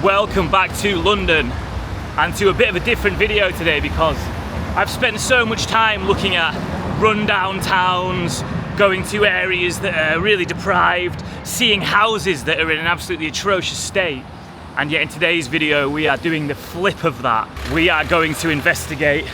Welcome back to London and to a bit of a different video today because I've spent so much time looking at rundown towns, going to areas that are really deprived, seeing houses that are in an absolutely atrocious state, and yet in today's video we are doing the flip of that. We are going to investigate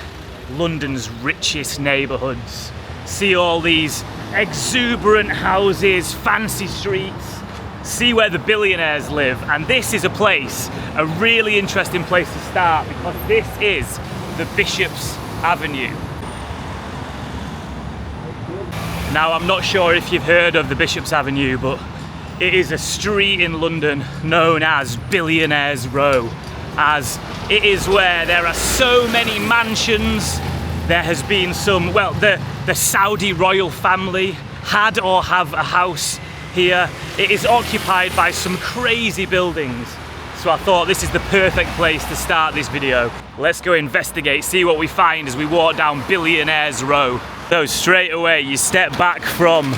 London's richest neighbourhoods, see all these exuberant houses, fancy streets, see where the billionaires live. And this is a really interesting place to start because this is the Bishop's Avenue. Now, I'm not sure if you've heard of the Bishop's Avenue, but it is a street in London known as Billionaires Row, as it is where there are so many mansions. There has been some, well, the Saudi royal family had or have a house here. It is occupied by some crazy buildings. So I thought this is the perfect place to start this video. Let's go investigate, see what we find as we walk down Billionaires Row. So straight away you step back from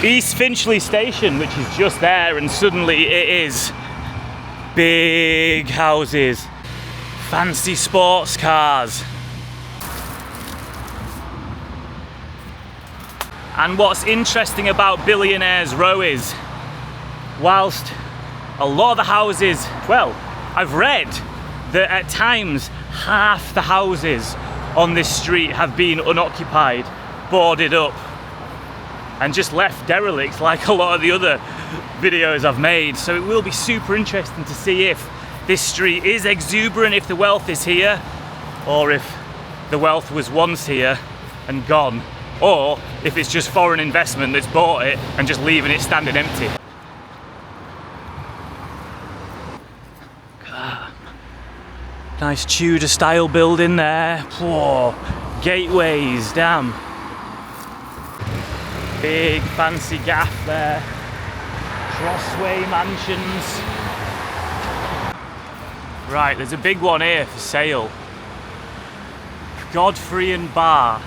East Finchley Station, which is just there, and suddenly it is big houses, fancy sports cars. And what's interesting about Billionaires Row is, whilst a lot of the houses, well, I've read that at times half the houses on this street have been unoccupied, boarded up, and just left derelict like a lot of the other videos I've made. So it will be super interesting to see if this street is exuberant, if the wealth is here, or if the wealth was once here and gone, or if it's just foreign investment that's bought it and just leaving it standing empty. Nice Tudor style building there. Whoa, gateways, damn. Big fancy gaff there. Crossway mansions. Right, there's a big one here for sale. Godfrey and Bar.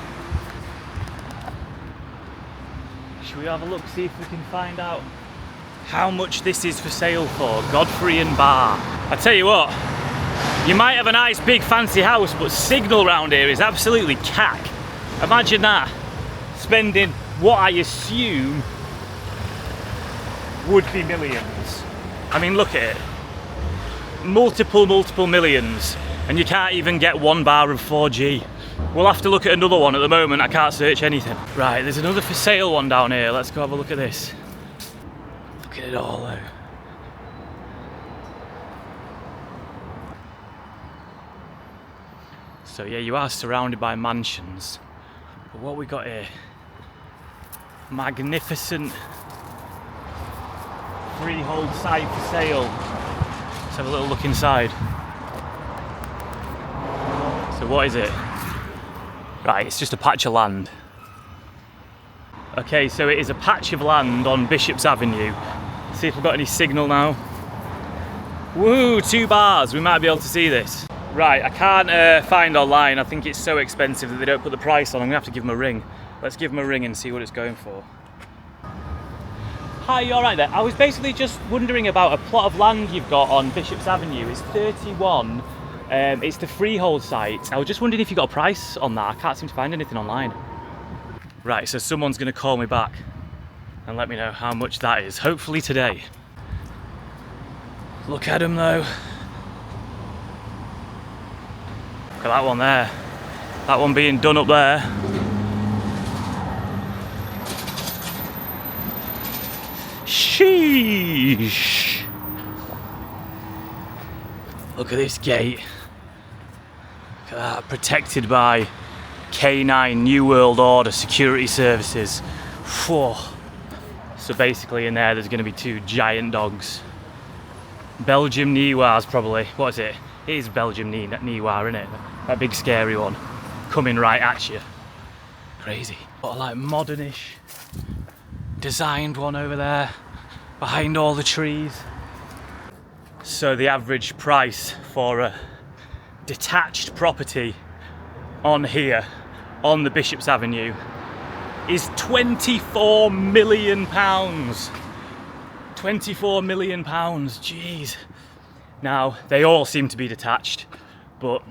Should we have a look, see if we can find out how much this is for sale for? Godfrey and Bar. I tell you what, you might have a nice big fancy house, but signal round here is absolutely cack. Imagine that, spending what I assume would be millions. I mean, look at it. Multiple millions, and you can't even get 1 bar of 4G. We'll have to look at another one. At the moment I can't search anything. Right, there's another for sale one down here. Let's go have a look at this. Look at it all though. So yeah, you are surrounded by mansions. But what we got here? Magnificent freehold site for sale. Let's have a little look inside. So what is it? Right, it's just a patch of land. Okay, so it is a patch of land on Bishop's Avenue. See if we've got any signal now. Woo, 2 bars, we might be able to see this. Right, I can't find online. I think it's so expensive that they don't put the price on. I'm gonna have to give them a ring. Let's give them a ring and see what it's going for. Hi, you all right there? I was basically just wondering about a plot of land you've got on Bishop's Avenue. It's 31. It's the freehold site. I was just wondering if you got a price on that. I can't seem to find anything online. Right, so someone's going to call me back and let me know how much that is. Hopefully today. Look at them though. Look at that one there. That one being done up there. Sheesh. Look at this gate. Look at that, protected by K9 New World Order security services. Whoa. So basically in there's going to be 2 giant dogs. Belgium Niwars probably. What is it? It is Belgium Niwar, isn't it? That big scary one. Coming right at you. Crazy. What a like modernish designed one over there. Behind all the trees. So the average price for a detached property on here, on the Bishop's Avenue, is £24 million. £24 million, jeez. Now, they all seem to be detached, but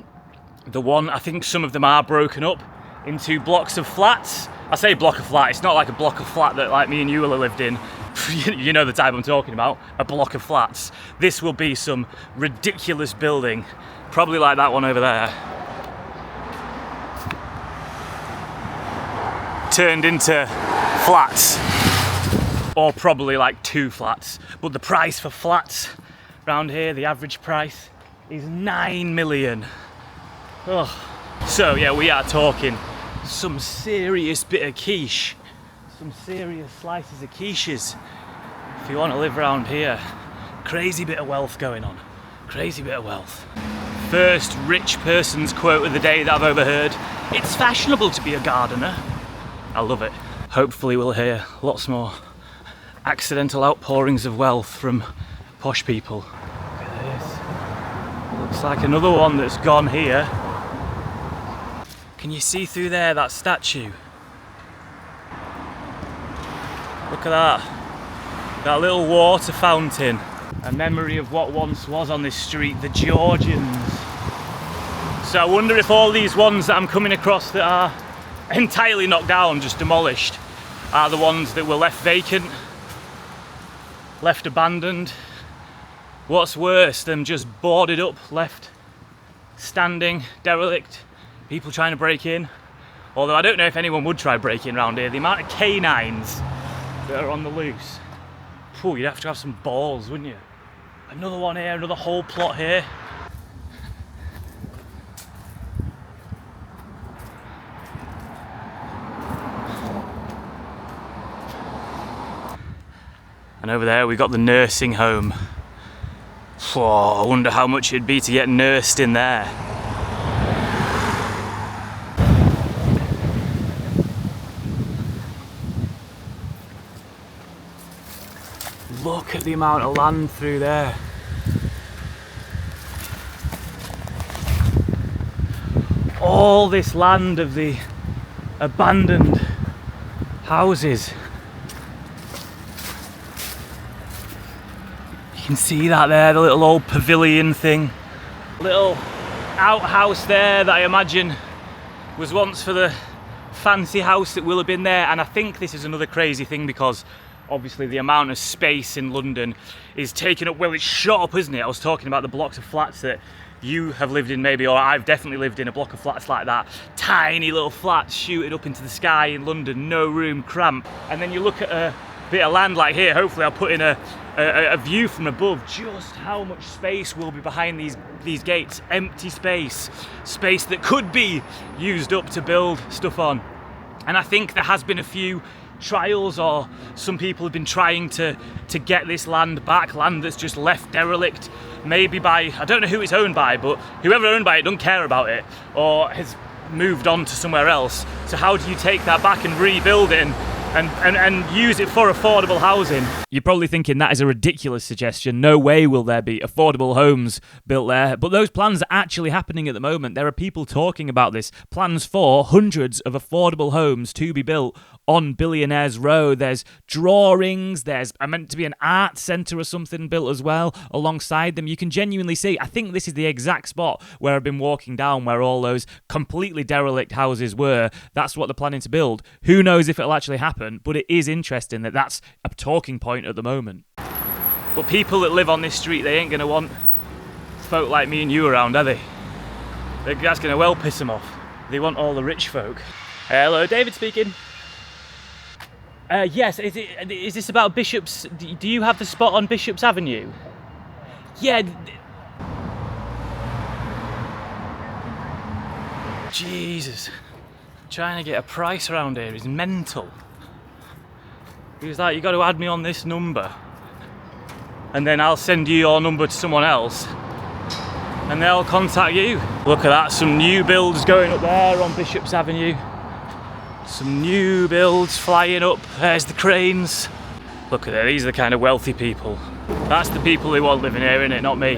the one, I think some of them are broken up into blocks of flats. I say block of flat, it's not like a block of flat that like me and you will have lived in. You know the type I'm talking about, a block of flats. This will be some ridiculous building, probably like that one over there. Turned into flats, or probably like 2 flats. But the price for flats around here, the average price is 9 million. Oh. So yeah, we are talking some serious bit of quiche, some serious slices of quiches. If you want to live around here, crazy bit of wealth going on, crazy bit of wealth. First rich person's quote of the day that I've overheard: "It's fashionable to be a gardener." I love it. Hopefully we'll hear lots more accidental outpourings of wealth from posh people. Look at this. Looks like another one that's gone here. Can you see through there, that statue? Look at that. That little water fountain. A memory of what once was on this street, the Georgians. So I wonder if all these ones that I'm coming across that are entirely knocked down, just demolished, are the ones that were left vacant, left abandoned. What's worse than just boarded up, left standing, derelict, people trying to break in? Although I don't know if anyone would try breaking around here. The amount of canines that are on the loose. Phew, you'd have to have some balls, wouldn't you? Another one here, another whole plot here. And over there we got the nursing home. Oh, I wonder how much it'd be to get nursed in there. Look at the amount of land through there. All this land of the abandoned houses. You can see that there, the little old pavilion thing. Little outhouse there that I imagine was once for the fancy house that will have been there. And I think this is another crazy thing because obviously the amount of space in London is taken up, well, it's shot up, isn't it? I was talking about the blocks of flats that you have lived in maybe, or I've definitely lived in a block of flats like that. Tiny little flats shooting up into the sky in London, no room, cramped. And then you look at a bit of land like here, hopefully I'll put in a view from above, just how much space will be behind these gates. Empty space, space that could be used up to build stuff on. And I think there has been a few trials, or some people have been trying to get this land back, land that's just left derelict, maybe by, I don't know who it's owned by, but whoever owned by it don't care about it or has moved on to somewhere else. So how do you take that back and rebuild it and use it for affordable housing? You're probably thinking that is a ridiculous suggestion. No way will there be affordable homes built there. But those plans are actually happening at the moment. There are people talking about this. Plans for hundreds of affordable homes to be built on Billionaire's Row. There's drawings. There's meant to be an art centre or something built as well alongside them. You can genuinely see, I think this is the exact spot where I've been walking down, where all those completely derelict houses were. That's what they're planning to build. Who knows if it'll actually happen, but it is interesting that that's a talking point at the moment. But people that live on this street, they ain't going to want folk like me and you around, are they? That's going to well piss them off. They want all the rich folk. Hello, David speaking. Yes, is this about Bishop's? Do you have the spot on Bishop's Avenue? Yeah. Jesus. Trying to get a price around here is mental. He was like, you got to add me on this number, and then I'll send you your number to someone else, and they'll contact you. Look at that, some new builds going up there on Bishop's Avenue. Some new builds flying up. There's the cranes. Look at that, these are the kind of wealthy people. That's the people who want living here, innit? Not me.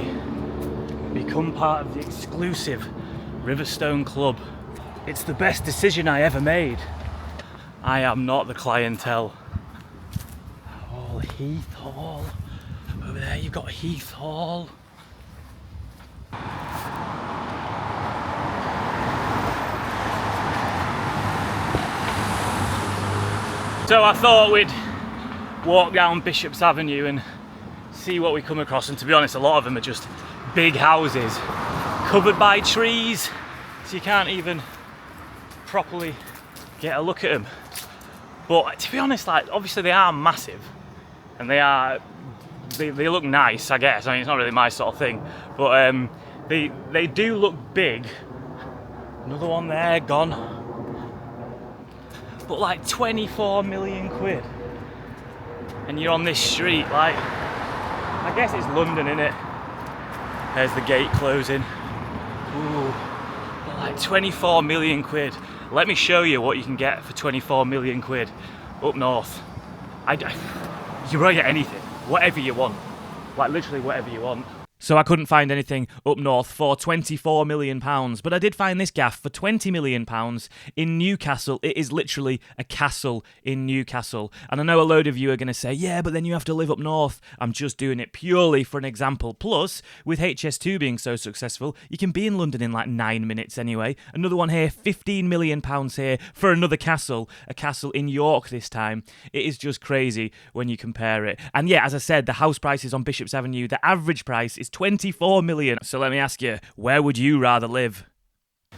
Become part of the exclusive Riverstone Club. It's the best decision I ever made. I am not the clientele. Oh, Heath Hall. Over there you've got Heath Hall. So I thought we'd walk down Bishop's Avenue and see what we come across, and to be honest, a lot of them are just big houses covered by trees, so you can't even properly get a look at them. But to be honest, like, obviously they are massive and they look nice, I guess. I mean, it's not really my sort of thing, but they do look big. Another one there, gone. But like 24 million quid, and you're on this street, like, I guess it's London, innit? There's the gate closing. Ooh, but like 24 million quid. Let me show you what you can get for 24 million quid up north. You can get anything, whatever you want, like literally whatever you want. So I couldn't find anything up north for £24 million, but I did find this gaff for £20 million in Newcastle. It is literally a castle in Newcastle. And I know a load of you are going to say, yeah, but then you have to live up north. I'm just doing it purely for an example. Plus, with HS2 being so successful, you can be in London in like 9 minutes anyway. Another one here, £15 million here for another castle, a castle in York this time. It is just crazy when you compare it. And yeah, as I said, the house prices on Bishop's Avenue, the average price is 24 million. So let me ask you, where would you rather live?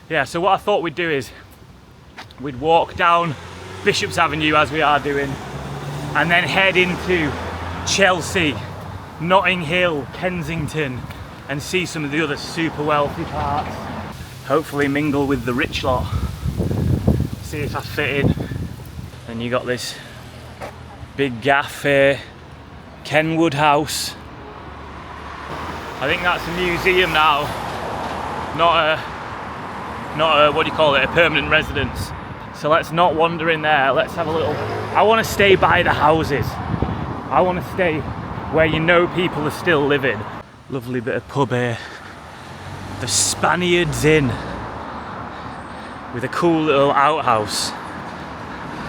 Yeah, so what I thought we'd do is we'd walk down Bishop's Avenue as we are doing, and then head into Chelsea, Notting Hill, Kensington, and see some of the other super wealthy parts. Hopefully mingle with the rich lot. See if I fit in. Then you got this big gaff here, Kenwood House. I think that's a museum now, not a what do you call it, a permanent residence. So let's not wander in there. Let's have a little. I want to stay by the houses. I want to stay where you know people are still living. Lovely bit of pub here. The Spaniards Inn with a cool little outhouse.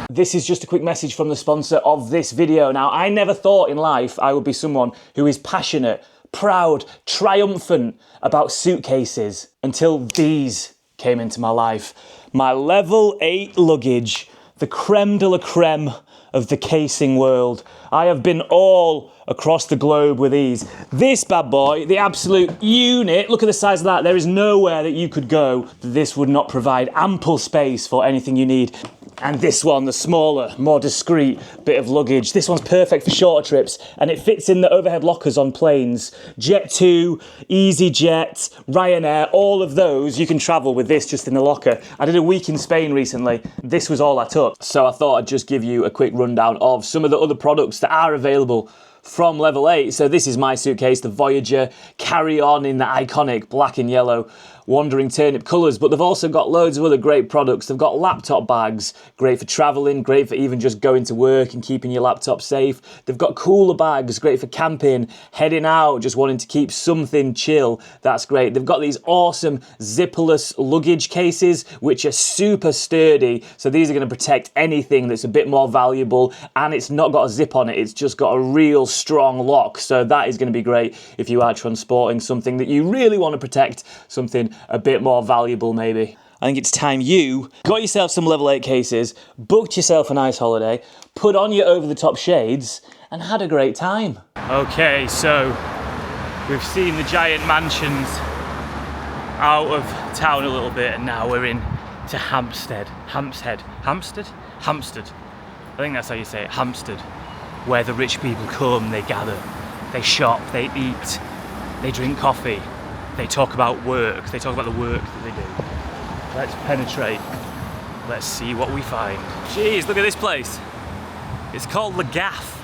This is just a quick message from the sponsor of this video. Now, I never thought in life I would be someone who is passionate, proud, triumphant about suitcases until these came into my life. My level 8 luggage, the creme de la creme of the casing world. I have been all across the globe with these. This bad boy, the absolute unit, look at the size of that. There is nowhere that you could go that this would not provide ample space for anything you need. And this one, the smaller, more discreet bit of luggage. This one's perfect for shorter trips, and it fits in the overhead lockers on planes. Jet2, EasyJet, Ryanair, all of those, you can travel with this just in the locker. I did a week in Spain recently. This was all I took. So I thought I'd just give you a quick rundown of some of the other products that are available from level 8. So this is my suitcase, the Voyager, carry on in the iconic black and yellow wandering turnip colours, but they've also got loads of other great products. They've got laptop bags, great for travelling, great for even just going to work and keeping your laptop safe. They've got cooler bags, great for camping, heading out, just wanting to keep something chill. That's great. They've got these awesome zipperless luggage cases, which are super sturdy. So these are going to protect anything that's a bit more valuable, and it's not got a zip on it. It's just got a real strong lock. So that is going to be great if you are transporting something that you really want to protect, something a bit more valuable maybe. I think it's time you got yourself some level 8 cases, booked yourself a nice holiday, put on your over-the-top shades, and had a great time. Okay, so we've seen the giant mansions out of town a little bit, and now we're in to Hampstead. Hampstead? I think that's how you say it, Hampstead. Where the rich people come, they gather, they shop, they eat, they drink coffee. They talk about work. They talk about the work that they do. Let's penetrate. Let's see what we find. Jeez, look at this place. It's called Le Gaff.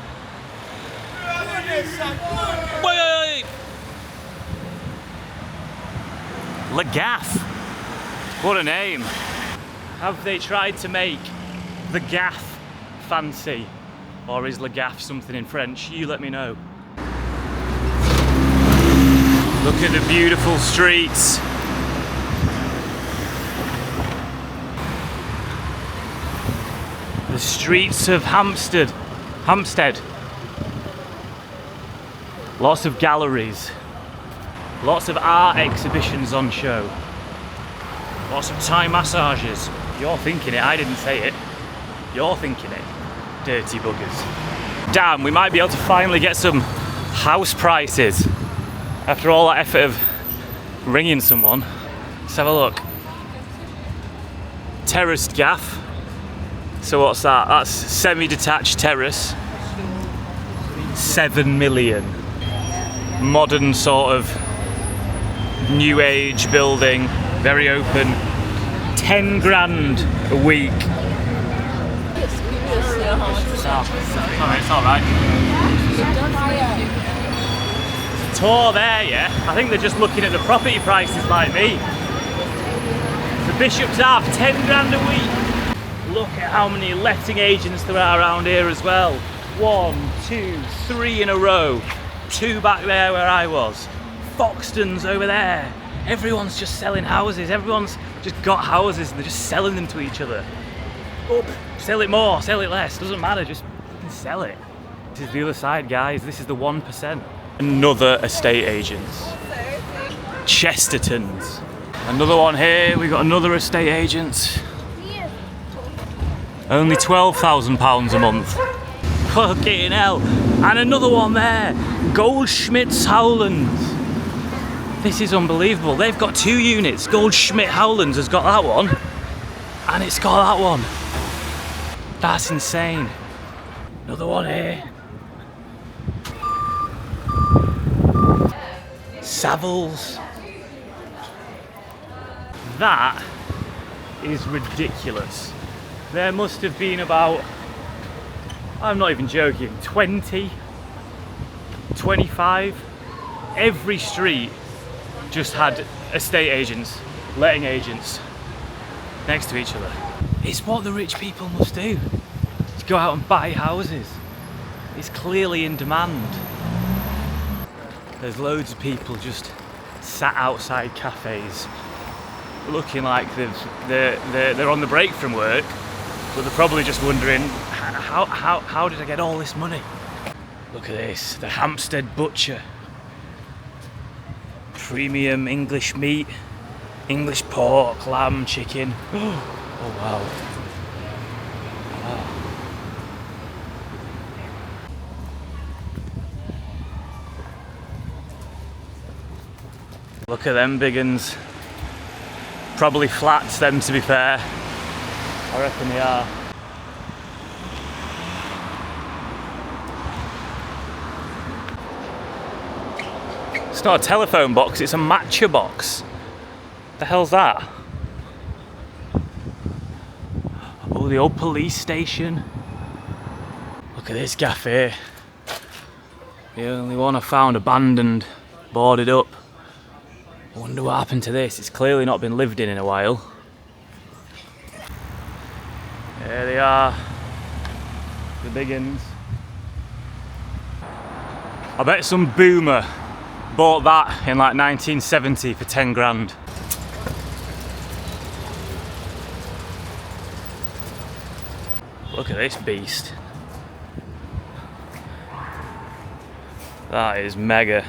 Wait! Le Gaff. What a name. Have they tried to make the Gaff fancy? Or is Le Gaff something in French? You let me know. Look at the beautiful streets. The streets of Hampstead. Lots of galleries. Lots of art exhibitions on show. Lots of Thai massages. You're thinking it, I didn't say it. You're thinking it. Dirty buggers. Damn, we might be able to finally get some house prices after all that effort of ringing someone. Let's have a look. Terraced gaff. So what's that? That's semi-detached terrace. 7 million. Modern sort of new age building, very open. 10 grand a week. It's alright. Tour there, yeah? I think they're just looking at the property prices like me. The Bishop's Ave, 10 grand a week. Look at how many letting agents there are around here as well. 1, 2, 3 in a row. 2 back there where I was. Foxton's over there. Everyone's just selling houses. Everyone's just got houses and they're just selling them to each other. Up, sell it more, sell it less, doesn't matter, just fucking sell it. This is the other side, guys. This is the 1%. Another estate agents. Chesterton's. Another one here. We got another estate agent. Only £12,000 a month. Fucking hell. And another one there. Goldschmidt's Howlands. This is unbelievable. They've got 2 units. Goldschmidt Howlands has got that one. And it's got that one. That's insane. Another one here. Savills. That is ridiculous. There must have been about, I'm not even joking, 20, 25. Every street just had estate agents, letting agents next to each other. It's what the rich people must do. To go out and buy houses. It's clearly in demand. There's loads of people just sat outside cafes looking like they're on the break from work, but they're probably just wondering, how did I get all this money? Look at this, the Hampstead butcher. Premium English meat, English pork, lamb, chicken. Oh wow. Wow. Look at them big uns. Probably flats, them, to be fair. I reckon they are. It's not a telephone box, it's a matcha box. The hell's that? Oh, the old police station. Look at this gaff here. The only one I found abandoned, boarded up. I wonder what happened to this. It's clearly not been lived in a while. There they are, the big uns. I bet some boomer bought that in like 1970 for 10 grand. Look at this beast. That is mega.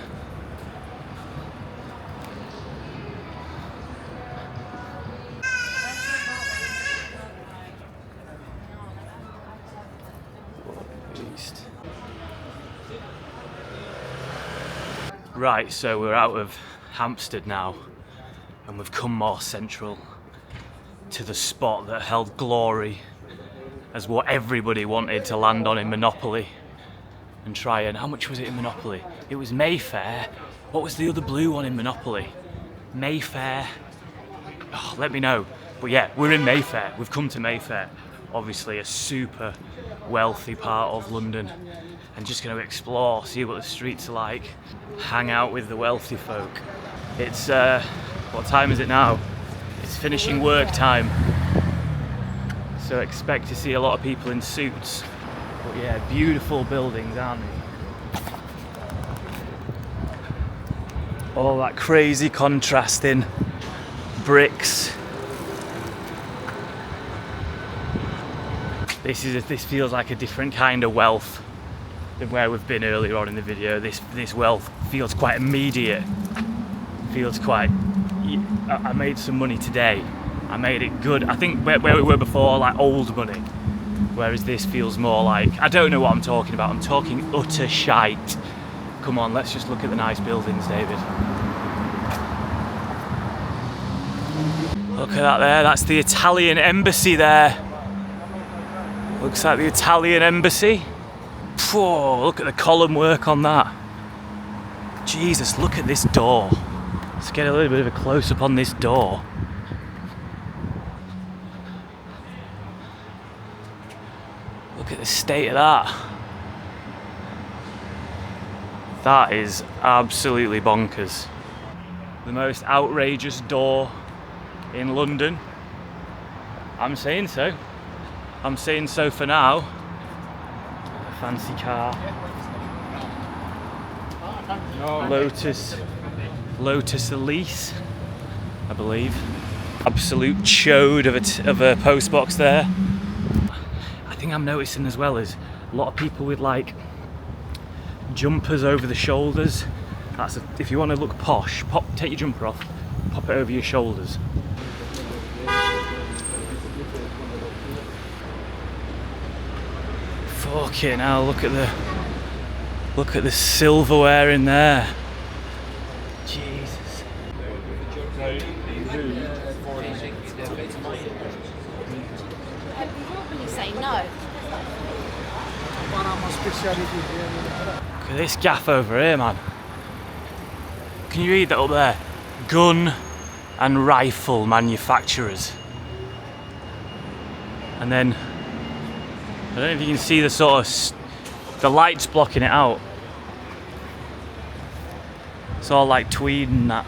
Right, so we're out of Hampstead now and we've come more central to the spot that held glory as what everybody wanted to land on in Monopoly and try and, how much was it in Monopoly? It was Mayfair. What was the other blue one in Monopoly? Mayfair. Oh, let me know. But yeah, we're in Mayfair. We've come to Mayfair. Obviously a super wealthy part of London. And just going to explore, see what the streets are like, hang out with the wealthy folk. It's, what time is it now? It's finishing work time. So expect to see a lot of people in suits. But yeah, beautiful buildings, aren't they? All that crazy contrasting bricks. This feels like a different kind of wealth than where we've been earlier on in the video. This wealth feels quite immediate. Feels quite, I made some money today. I made it good. I think where we were before, like old money. Whereas this feels more like, I don't know what I'm talking about, I'm talking utter shite. Come on, let's just look at the nice buildings, David. Look at that there, that's the Italian embassy there. Looks like the Italian embassy. Whoa, look at the column work on that. Jesus, look at this door. Let's get a little bit of a close-up on this door. Look at the state of that. That is absolutely bonkers. The most outrageous door in London. I'm saying so. I'm saying so for now. A fancy car. Lotus Elise, I believe. Absolute chode of a post box there. I think I'm noticing as well is a lot of people with like jumpers over the shoulders. If you want to look posh, take your jumper off, pop it over your shoulders. Fucking hell, look at the silverware in there. Jesus. You say no. Look at this gaff over here, man. Can you read that up there? Gun and rifle manufacturers. And then I don't know if you can see the sort of the lights blocking it out. It's all like tweed and that.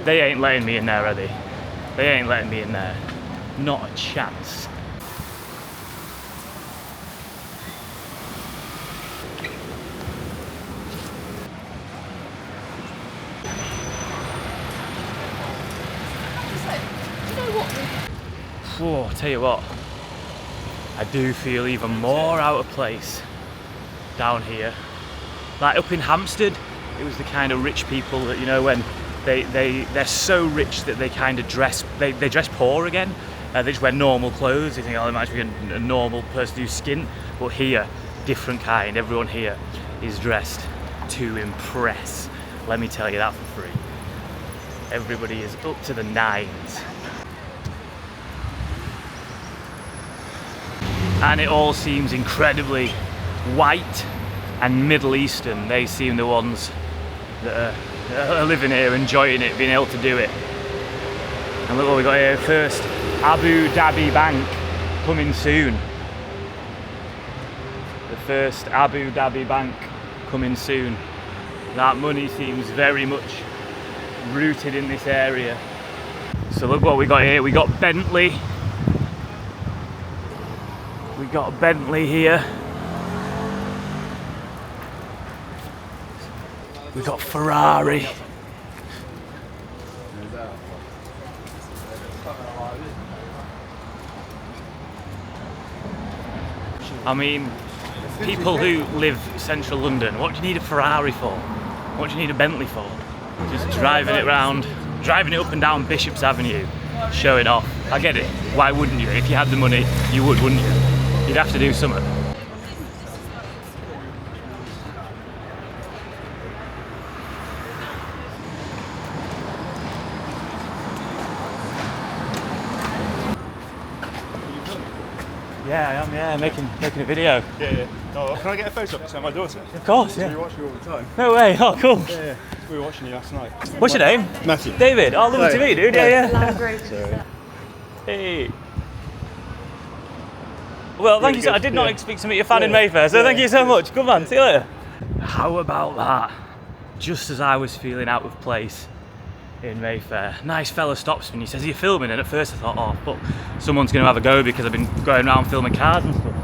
They ain't letting me in there, are they? They ain't letting me in there. Not a chance. Whoa, I'll tell you what, I do feel even more out of place down here. Like up in Hampstead, it was the kind of rich people that, you know, when they're so rich that they kind of dress, they dress poor again. They just wear normal clothes. They think, oh, they might be a normal person who's skint. But here, different kind. Everyone here is dressed to impress. Let me tell you that for free. Everybody is up to the nines. And it all seems incredibly white and Middle Eastern. They seem the ones that are living here, enjoying it, being able to do it. And look what we got here first. Abu Dhabi Bank coming soon. The first Abu Dhabi Bank coming soon. That money seems very much rooted in this area. So look what we got here. We got Bentley. We got Bentley here. We got Ferrari. I mean, people who live central London, what do you need a Ferrari for? What do you need a Bentley for? Just driving it round, driving it up and down Bishop's Avenue, showing off. I get it. Why wouldn't you? If you had the money, you would, wouldn't you? You'd have to do something. Yeah, I am, yeah, making a video. Yeah. Oh, can I get a photo of my daughter? Of course, yeah. We watch you all the time. No way, oh cool. Yeah. We were watching you last night. What's your name? Matthew. David, oh lovely to meet you, dude, yeah. Sorry. Hey. Well, thank you so much. I did not expect to meet a fan in Mayfair, so thank you so much. Good man, see you later. How about that? Just as I was feeling out of place in Mayfair, nice fella stops me and he says, "Are you filming?" And at first I thought, oh, but someone's going to have a go because I've been going around filming cars and stuff.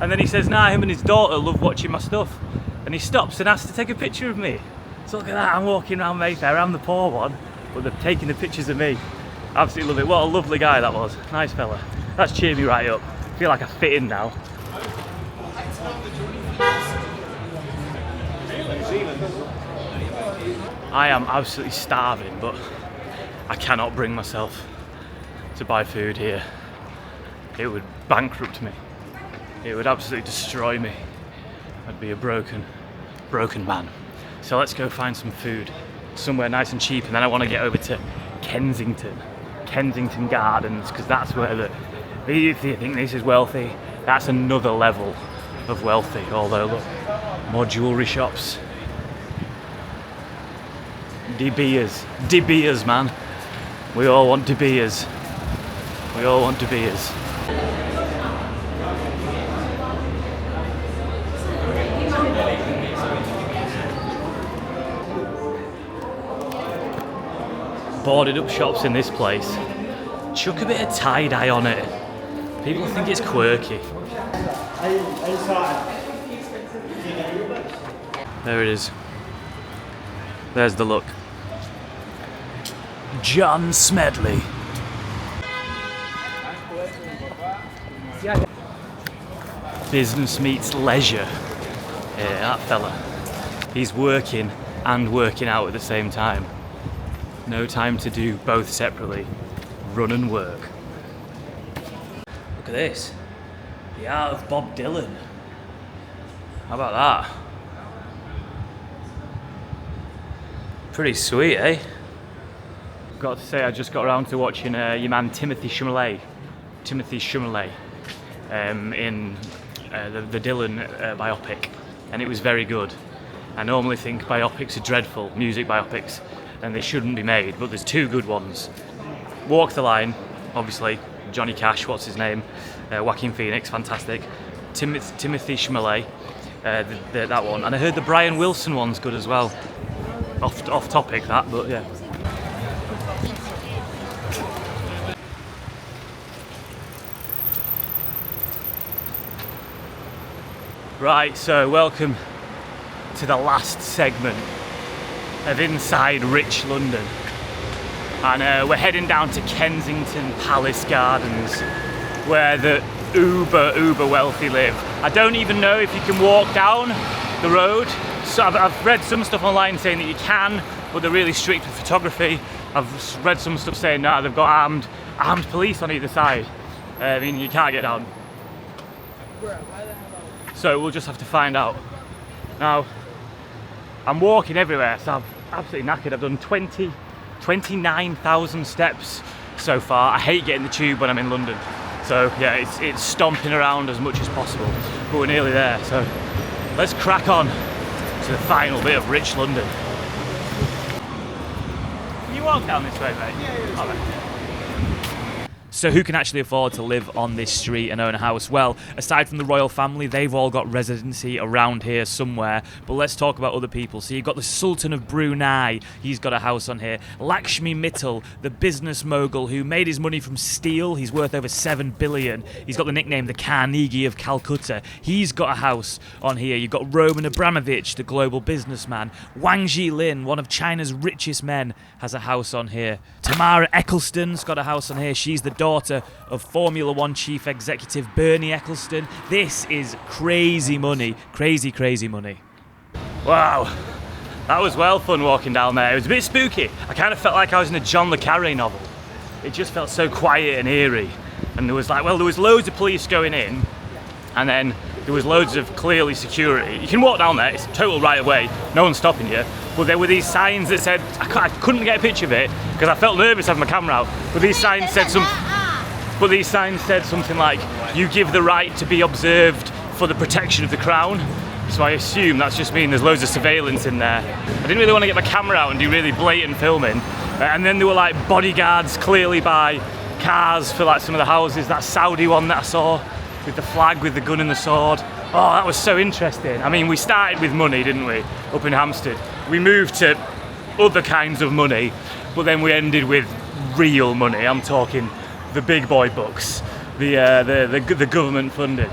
And then he says, nah, him and his daughter love watching my stuff. And he stops and asks to take a picture of me. So look at that, I'm walking around Mayfair, I'm the poor one, but they're taking the pictures of me. Absolutely love it. What a lovely guy that was. Nice fella. That's cheered me right up. I feel like I fit in now. I am absolutely starving, but I cannot bring myself to buy food here, it would bankrupt me. It would absolutely destroy me. I'd be a broken man. So let's go find some food somewhere nice and cheap, and then I want to get over to Kensington Gardens, because that's where if you think this is wealthy, that's another level of wealthy. Although look, more jewellery shops. De Beers, man. We all want De Beers. We all want De Beers. Boarded up shops in this place. Chuck a bit of tie-dye on it. People think it's quirky. There it is. There's the look. John Smedley. Business meets leisure. Yeah, that fella. He's working and working out at the same time. No time to do both separately. Run and work. Look at this. The art of Bob Dylan. How about that? Pretty sweet, eh? Got to say, I just got around to watching your man Timothy Chalamet in the Dylan biopic, and it was very good. I normally think biopics are dreadful, music biopics, and they shouldn't be made, but there's two good ones. Walk the Line, obviously, Johnny Cash, what's his name, Joaquin Phoenix, fantastic. Timothy Chalamet, that one, and I heard the Brian Wilson one's good as well. Off topic that, but yeah. Right, so welcome to the last segment of Inside Rich London. And we're heading down to Kensington Palace Gardens, where the uber wealthy live. I don't even know if you can walk down the road. So I've read some stuff online saying that you can, but they're really strict with photography. I've read some stuff saying no, they've got armed police on either side. I mean, you can't get down. So we'll just have to find out. Now, I'm walking everywhere, so I'm absolutely knackered. I've done 29,000 steps so far. I hate getting the tube when I'm in London. So yeah, it's stomping around as much as possible, but we're nearly there. So let's crack on to the final bit of rich London. Can you walk down this way, mate? Yeah. All right. So who can actually afford to live on this street and own a house? Well, aside from the royal family, they've all got residency around here somewhere. But let's talk about other people. So you've got the Sultan of Brunei. He's got a house on here. Lakshmi Mittal, the business mogul who made his money from steel. He's worth over 7 billion. He's got the nickname the Carnegie of Calcutta. He's got a house on here. You've got Roman Abramovich, the global businessman. Wang Zhilin, one of China's richest men, has a house on here. Tamara Eccleston's got a house on here. She's the daughter of Formula One chief executive Bernie Ecclestone. This is crazy money. Crazy money. Wow, that was well fun walking down there. It was a bit spooky. I kind of felt like I was in a John le Carré novel. It just felt so quiet and eerie. And there was loads of police going in, and then there was loads of clearly security. You can walk down there, it's total right of way, no one's stopping you. But there were these signs that said, I couldn't get a picture of it because I felt nervous having my camera out. But these signs said something like, you give the right to be observed for the protection of the crown. So I assume that's just mean there's loads of surveillance in there. I didn't really want to get my camera out and do really blatant filming. And then there were like bodyguards clearly by cars for like some of the houses. That Saudi one that I saw with the flag, with the gun and the sword. Oh, that was so interesting. I mean, we started with money, didn't we, up in Hampstead. We moved to other kinds of money, but then we ended with real money. I'm talking the big boy bucks, the government funded.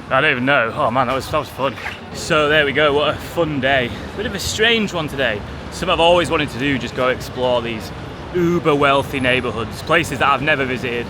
I don't even know. Oh man, that was fun. So there we go, what a fun day. Bit of a strange one today. Something I've always wanted to do, just go explore these uber wealthy neighbourhoods, places that I've never visited,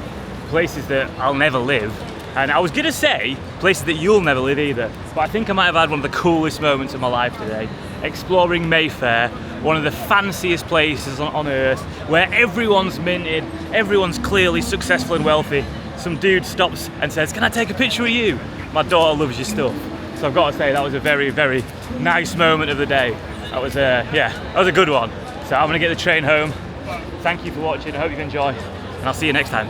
places that I'll never live. And I was gonna say places that you'll never live either, but I think I might have had one of the coolest moments of my life today. exploring Mayfair, one of the fanciest places on earth, where everyone's minted, everyone's clearly successful and wealthy. Some dude stops and says, "Can I take a picture of you? My daughter loves your stuff." So I've got to say that was a very, very nice moment of the day. That was that was a good one. So I'm gonna get the train home. Thank you for watching, I hope you enjoy, and I'll see you next time.